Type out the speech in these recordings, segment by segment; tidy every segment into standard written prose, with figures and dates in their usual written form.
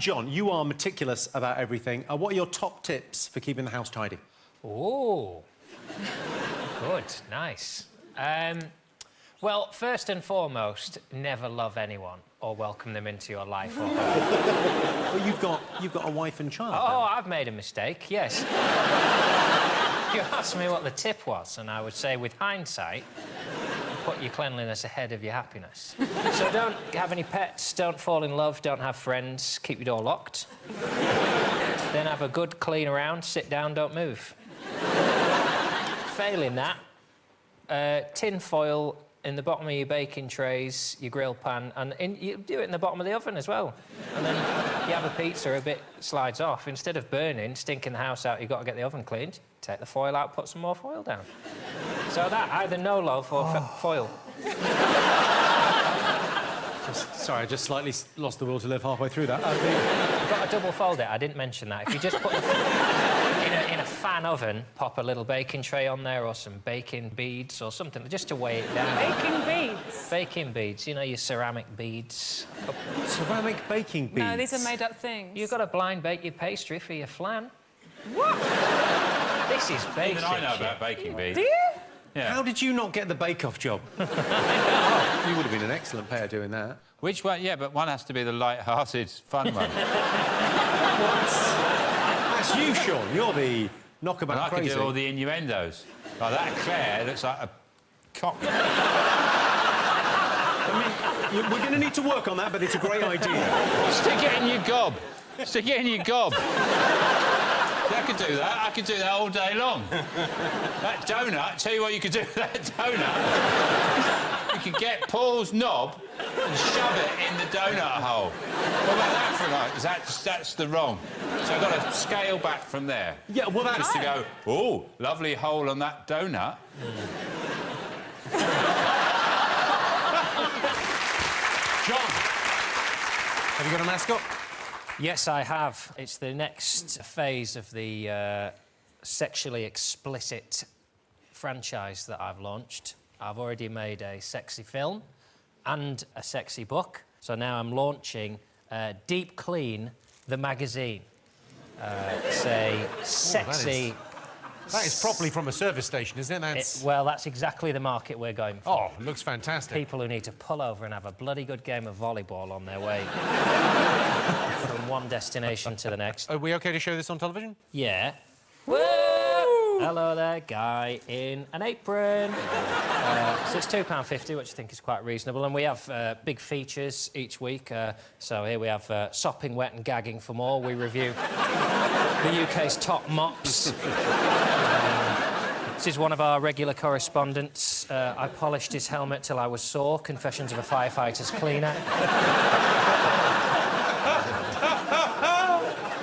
John, you are meticulous about everything. What are your top tips for keeping the house tidy? Oh, good, nice. Well, first and foremost, never love anyone or welcome them into your life or home. Well, you've got a wife and child. Oh, now. I've made a mistake, yes. You asked me what the tip was, and I would say, with hindsight, put your cleanliness ahead of your happiness. So don't have any pets, don't fall in love, don't have friends, keep your door locked. Then have a good clean around, sit down, don't move. Failing that, tin foil in the bottom of your baking trays, your grill pan, and you do it in the bottom of the oven as well. And then you have a pizza, a bit slides off. Instead of burning, stinking the house out, you've got to get the oven cleaned. Take the foil out, put some more foil down. So that, either no love or foil. Sorry, I just slightly lost the will to live halfway through that. You've got to double fold it, I didn't mention that. If you just put it in a fan oven, pop a little baking tray on there or some baking beads or something, just to weigh it down. Baking beads? Baking beads, you know, your ceramic beads. Ceramic baking beads? No, these are made-up things. You've got to blind bake your pastry for your flan. What? This is basic. Even I know about baking beads. Do you? Yeah. How did you not get the bake-off job? You would have been an excellent pair doing that. Which one? Yeah, but one has to be the light-hearted, fun one. That's you, Sean. You're the knockabout And I crazy. can do all the innuendos. Like that Claire looks like a cock. I mean, we're going to need to work on that, but it's a great idea. Stick it in your gob. Stick it in your gob. I could do that. I could do that all day long. That donut, tell you what you could do with that donut. You could get Paul's knob and shove it in the donut hole. What about that for like? That's the wrong. So I've got to scale back from there. Yeah, well, that's... Just to go, oh, lovely hole on that donut. John, have you got a mascot? Yes, I have. It's the next phase of the sexually explicit franchise that I've launched. I've already made a sexy film and a sexy book. So now I'm launching Deep Clean, the magazine. It's a sexy... That is properly from a service station, isn't it? Well, that's exactly the market we're going for. Oh, looks fantastic. People who need to pull over and have a bloody good game of volleyball on their way from one destination to the next. Are we OK to show this on television? Yeah. Woo! Hello there, guy in an apron. So it's £2.50, which I think is quite reasonable. And we have big features each week. So here we have Sopping Wet and Gagging for More. We review the UK's top mops. This is one of our regular correspondents. I polished his helmet till I was sore. Confessions of a Firefighter's Cleaner.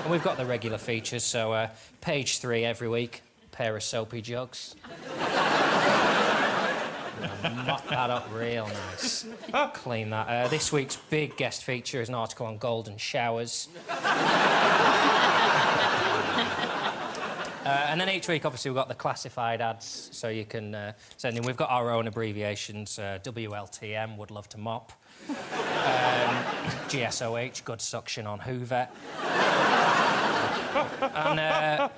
And we've got the regular features, so page 3 every week. Pair of soapy jugs. Mop that up real nice. Clean that. This week's big guest feature is an article on golden showers. And then each week, obviously, we've got the classified ads, so you can send in. We've got our own abbreviations. WLTM, would love to mop. GSOH, good suction on Hoover. And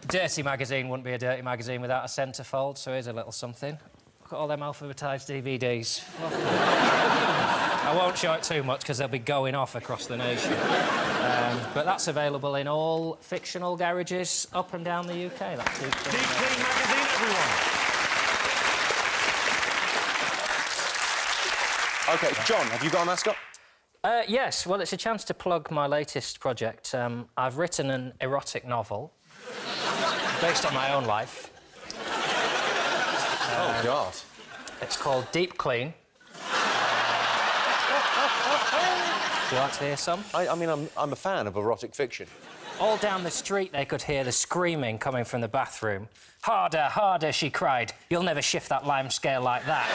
Dirty Magazine wouldn't be a dirty magazine without a centrefold, so here's a little something. Look at all them alphabetised DVDs. I won't show it too much, because they'll be going off across the nation. But that's available in all fictional garages up and down the UK. That's Deep Clean magazine, everyone. OK, John, have you got a mascot? Yes, well, it's a chance to plug my latest project. I've written an erotic novel based on my own life. Oh, God. It's called Deep Clean. Do you like to hear some? I mean, I'm a fan of erotic fiction. All down the street, they could hear the screaming coming from the bathroom. Harder, harder, she cried. You'll never shift that lime scale like that.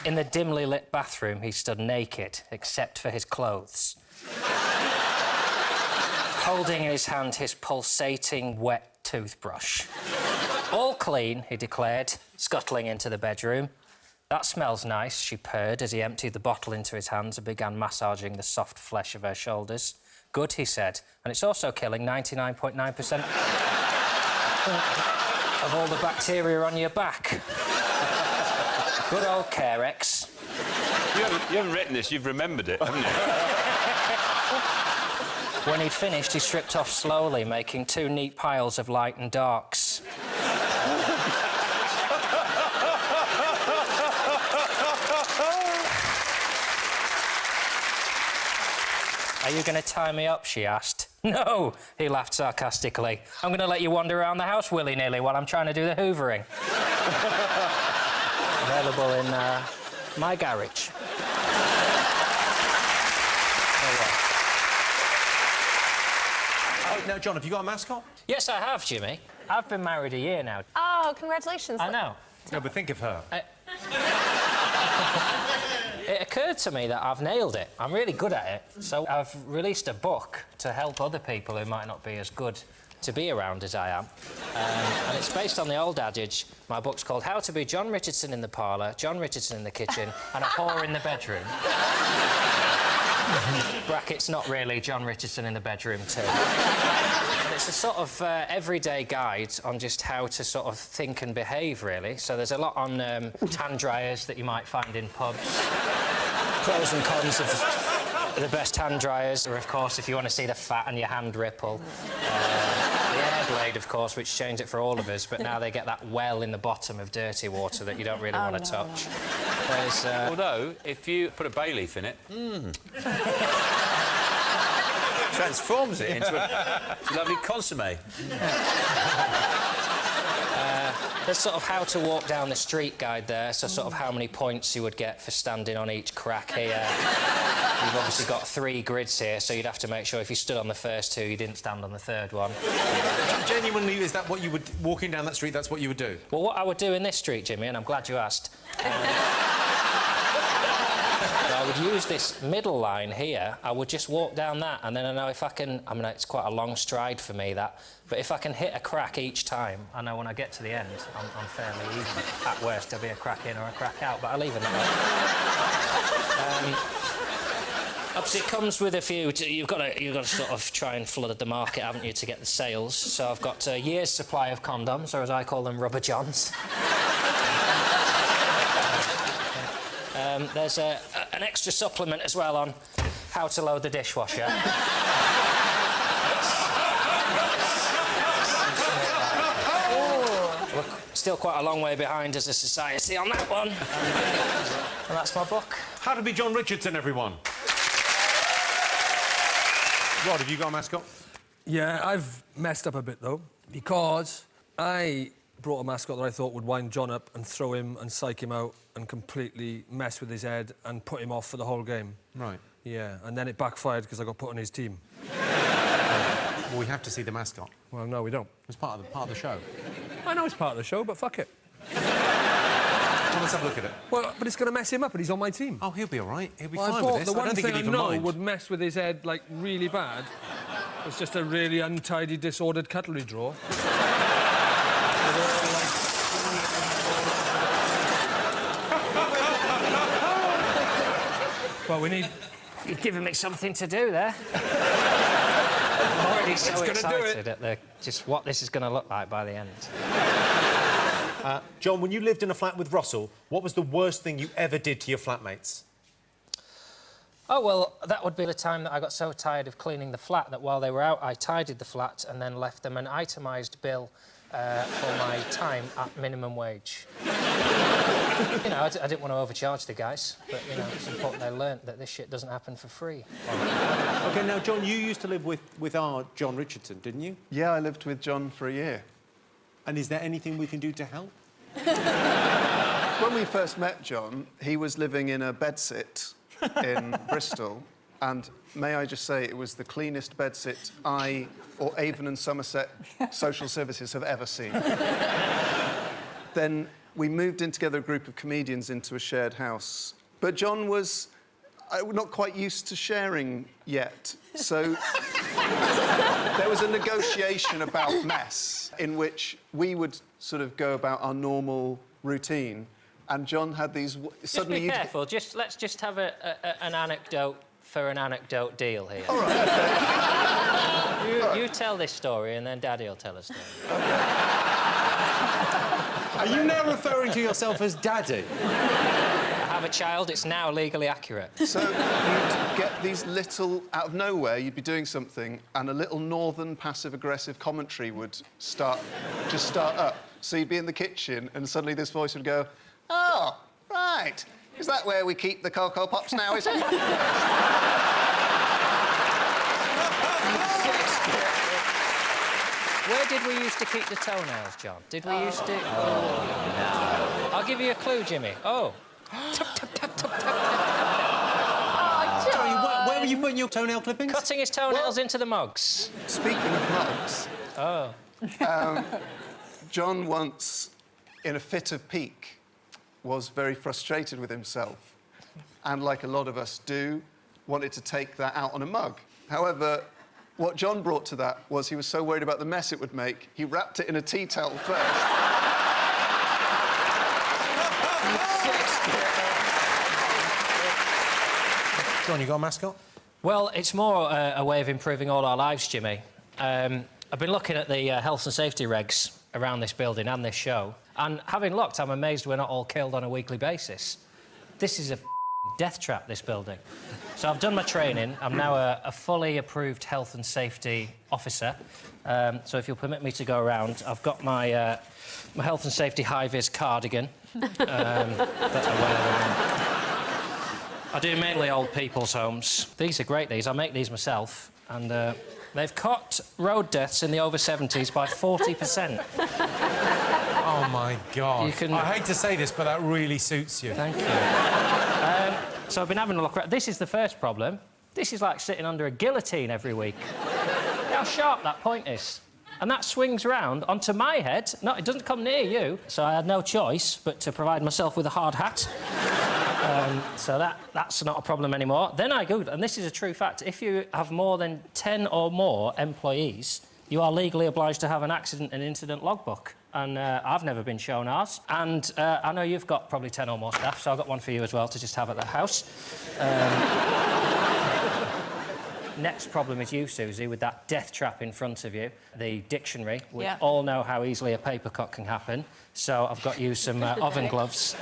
In the dimly lit bathroom, he stood naked, except for his clothes. Holding in his hand his pulsating, wet toothbrush. All clean, he declared, scuttling into the bedroom. That smells nice, she purred as he emptied the bottle into his hands and began massaging the soft flesh of her shoulders. Good, he said, and it's also killing 99.9% of all the bacteria on your back. Good old Carex. You haven't written this, you've remembered it, haven't you? When he'd finished, he stripped off slowly, making 2 neat piles of light and darks. Are you going to tie me up, she asked. No, he laughed sarcastically. I'm going to let you wander around the house willy-nilly while I'm trying to do the hoovering. Available in my garage. Oh, now, John, have you got a mascot? Yes, I have, Jimmy. I've been married a year now. Oh, congratulations. I know. No, but think of her. It occurred to me that I've nailed it. I'm really good at it. So I've released a book to help other people who might not be as good to be around as I am. And it's based on the old adage. My book's called How to Be Jon Richardson in the Parlour, John Richardson in the Kitchen, and a Whore in the Bedroom. Brackets, not really, John Richardson in the bedroom too. And it's a sort of everyday guide on just how to sort of think and behave, really. So there's a lot on tan dryers that you might find in pubs. Pros and cons of the best hand dryers are, of course, if you want to see the fat on your hand ripple. The air blade, of course, which changed it for all of us, but now they get that well in the bottom of dirty water that you don't really want to touch. There's, Although, if you put a bay leaf in it... transforms it into a lovely consommé. There's sort of how to walk down the street guide there, so sort of how many points you would get for standing on each crack here. You've obviously got 3 grids here, so you'd have to make sure if you stood on the first 2, you didn't stand on the 3rd one. Genuinely, is that what you would... walking down that street, that's what you would do? Well, what I would do in this street, Jimmy, and I'm glad you asked... I would use this middle line here. I would just walk down that, and then I know if I can... I mean, it's quite a long stride for me, that. But if I can hit a crack each time, I know when I get to the end, I'm fairly even. At worst, there'll be a crack in or a crack out, but I'll leave it at that. Obviously, it comes with a few... You've got to sort of try and flood the market, haven't you, to get the sales. So I've got a year's supply of condoms, or as I call them, rubber johns. There's an extra supplement as well on how to load the dishwasher. We're still quite a long way behind as a society on that one. And that's my book. How to Be Jon Richardson, everyone. Rod, have you got a mascot? Yeah, I've messed up a bit, though, because I brought a mascot that I thought would wind John up and throw him and psych him out and completely mess with his head and put him off for the whole game. Right. Yeah, and then it backfired because I got put on his team. Well, we have to see the mascot. Well, no, we don't. It's part of the show. I know it's part of the show, but fuck it. Come, let's have a look at it. Well, but it's going to mess him up, and he's on my team. Oh, he'll be all right. He'll be Well, fine with this. the one I don't think thing he'll I even know mind. would mess with his head, like, really bad was just a really untidy, disordered cutlery drawer. Well, we need... You've given me something to do there. I'm already so excited at just what this is going to look like by the end. John, when you lived in a flat with Russell, what was the worst thing you ever did to your flatmates? Oh, well, that would be the time that I got so tired of cleaning the flat that while they were out, I tidied the flat and then left them an itemised bill for my time at minimum wage. You know, I didn't want to overcharge the guys, but, you know, it's important they learnt that this shit doesn't happen for free. OK, now, John, you used to live with our Jon Richardson, didn't you? Yeah, I lived with John for a year. And is there anything we can do to help? When we first met John, he was living in a bedsit in Bristol, and may I just say, it was the cleanest bedsit I or Avon and Somerset Social Services have ever seen. Then we moved in together, a group of comedians, into a shared house. But John was not quite used to sharing yet, so there was a negotiation about mess. in which we would sort of go about our normal routine, and John had these... Just be careful. Let's just have an anecdote for an anecdote deal here. All right. You tell this story, and then Daddy will tell a story. Are you now referring to yourself as Daddy? I have a child. It's now legally accurate. So you'd get these little... Out of nowhere, you'd be doing something, and a little northern passive-aggressive commentary would start up. So you'd be in the kitchen, and suddenly this voice would go, "Oh, right. Is that where we keep the Cocoa Pops now, is it?" Where did we used to keep the toenails, John? Did we used to... Oh, no. I'll give you a clue, Jimmy. Oh. Sorry, where were you putting your toenail clippings? Cutting his toenails into the mugs. Speaking of mugs... Oh. John once, in a fit of pique, was very frustrated with himself and, like a lot of us do, wanted to take that out on a mug. However, what John brought to that was he was so worried about the mess it would make, he wrapped it in a tea towel first. John, you got a mascot? Well, it's more a way of improving all our lives, Jimmy. I've been looking at the health and safety regs around this building and this show, and having looked, I'm amazed we're not all killed on a weekly basis. This is a death trap, this building. So I've done my training. I'm now a fully approved health and safety officer. So if you'll permit me to go around, I've got my my health and safety high-vis cardigan that I wear around. I do mainly old people's homes. These are great, these. I make these myself, and they've cut road deaths in the over 70s by 40%. Oh, my God. You can... I hate to say this, but that really suits you. Thank you. So I've been having a look around. This is the first problem. This is like sitting under a guillotine every week. How sharp that point is. And that swings round onto my head. No, it doesn't come near you. So I had no choice but to provide myself with a hard hat. So that's not a problem anymore. Then I Googled, and this is a true fact, if you have more than 10 or more employees, you are legally obliged to have an accident and incident logbook. And I've never been shown ours. And I know you've got probably 10 or more staff, so I've got one for you as well to just have at the house. Next problem is you, Susie, with that death trap in front of you, the dictionary. We all know how easily a paper cut can happen. So I've got you some oven gloves,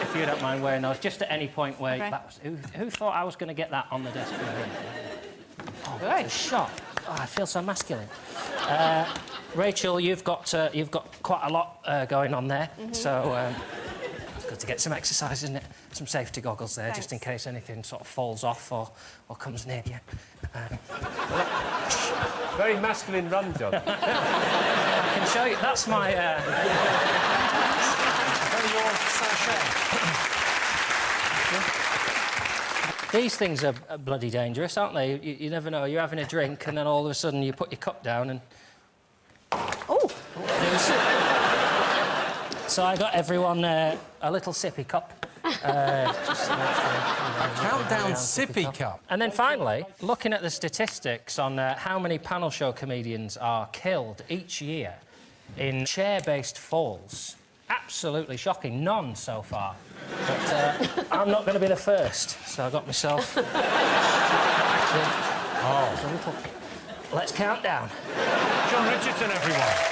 if you don't mind wearing those, just at any point where... Okay. That was, who thought I was going to get that on the desk from here? Oh, what a shot. Oh, I feel so masculine. Rachel, you've got quite a lot going on there, so it's good to get some exercise, isn't it? Some safety goggles there, just in case anything sort of falls off or comes near you. Very masculine run, John. I can show you. That's my. Very warm sachet. These things are bloody dangerous, aren't they? You never know. You're having a drink, and then all of a sudden you put your cup down and. Oh! So I got everyone a little sippy cup. Just to make sure, Countdown sippy cup. And then finally, looking at the statistics on how many panel show comedians are killed each year in chair-based falls. Absolutely shocking. None so far. But I'm not going to be the first, so I got myself... Let's count down. Jon Richardson, everyone.